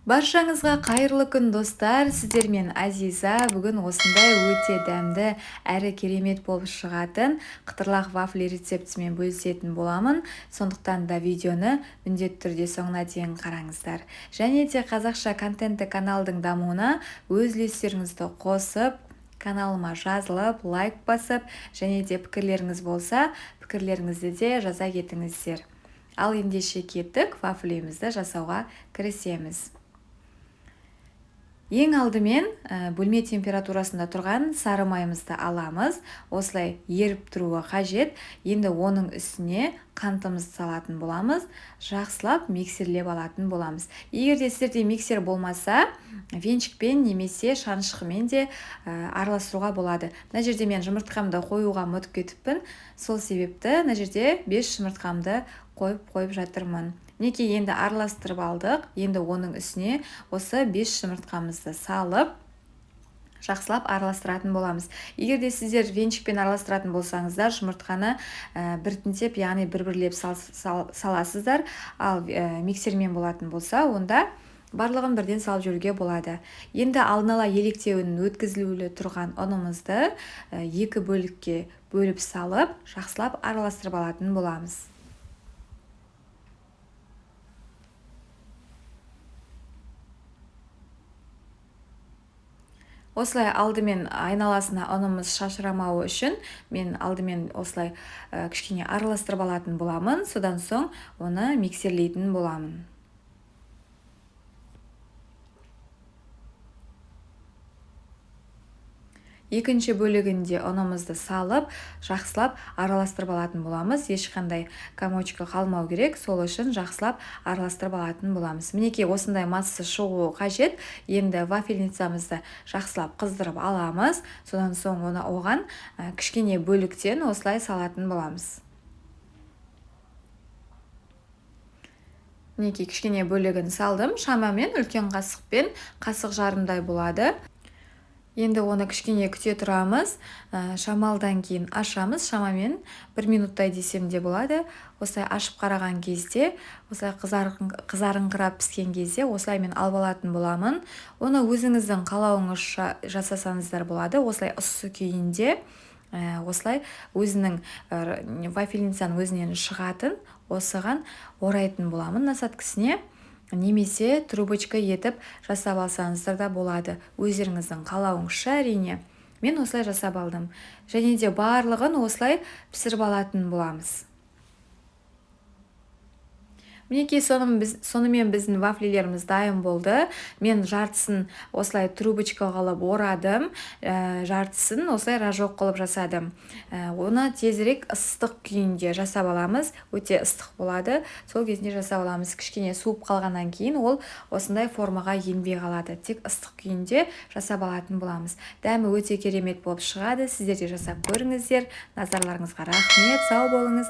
Баршаңызға қайырлы күн достар, сіздермен Азиза. Бүгін осындай өте дәмді әрі керемет болып шығатын қытырлақ вафли рецептісімен бөлісетін боламын. Сондықтан да видеоны міндетті түрде соңына дейін қараңыздар. Және де қазақша контентті каналдың дамуына өз үлестеріңізді қосып, каналыма жазылып, лайк басып, және де пікірлеріңіз болса, пікірлеріңізді де жаза кетіңіздер. Ал ендеше кеттік, вафлимізді жасауға кірісеміз. Ең алдымен бөлме температурасында тұрған сары майымызды аламыз. Осылай еріп тұруы қажет. Енді оның үстіне қантымызды салатын боламыз. Жақсылап миксерлеп алатын боламыз. Егер де сіздерде миксер болмаса, венчикпен немесе шанышқымен де араластыруға болады. Мына жерде мен жұмыртқамды қоюға ұмытып кетіппін. Сол себепті мына жерде 5 жұмыртқамды қойып жатырмын. Мінекей енді араластырып алдық. Енді оның үстіне осы 5 жұмыртқамызды салып, жақсылап араластыратын боламыз. Егер де сіздер венчикпен араластыратын болсаңыздар, жұмыртқаны біртіндеп, яғни бір-бірлеп саласыздар. Ал миксермен болатын болса, онда барлығын бірден салып жүруге болады. Енді алдын ала електеуін өткізілулі тұрған ұнымызды 2 бөлікке бөліп салып, жақсылап араластырып алатын боламыз. Осылай алдымен айналасына ұнымыз шашырамауы үшін мен алдымен осылай кішкене араластырып алатын боламын. Содан соң оны миксерлейтін боламын. Екінші бөлігінде ұнымызды салып, жақсылап араластырып алатын боламыз. Ешқандай комочка қалмау керек, сол үшін жақсылап араластырып алатын боламыз. Мінекей осындай массасы шығуы қажет. Енді вафельницамызды жақсылап қыздырып аламыз. Содан соң оған кішкене бөліктен осылай салатын боламыз. Мінекей кішкене бөлігін салдым. Шамамен үлкен қасықпен қасық жарымдай болады. Енді оны кішкене күте тұрамыз. Шамалдан кейін ашамыз. Шамамен 1 минуттай десем де болады. Осылай ашып қараған кезде, осылай қызарыңқырап піскен кезде, осылай мен алып алатын боламын. Оны өзіңіздің қалауыңызша жасасаңыздар болады. Осылай ыссы күйінде, осылай өзінің вафельницаның өзінен шығатын, осыған орайтын боламын насадкісіне. Немесе трубочка етіп жасап алсаңыздар да болады. Өздеріңіздің қалауыңызша әрине. Мен осылай жасап алдым. Және де барлығын осылай пісіріп алатын боламыз. Мінекей сонымен біздің вафлилеріміз дайын болды. Мен жартысын осылай трубочка қылып орадым, жартысын осылай рожок қылып жасадым. Оны тезірек ыстық күйінде жасап аламыз. Өте ыстық болады. Сол кезінде жасап аламыз. Кішкене суып қалғаннан кейін ол осындай формаға енбей қалады. Тек ыстық күйінде жасап алатын боламыз. Дәмі өте керемет болып шығады. Сіздер де жасап көріңіздер. Назарларыңызға рахмет. Сау болыңыз.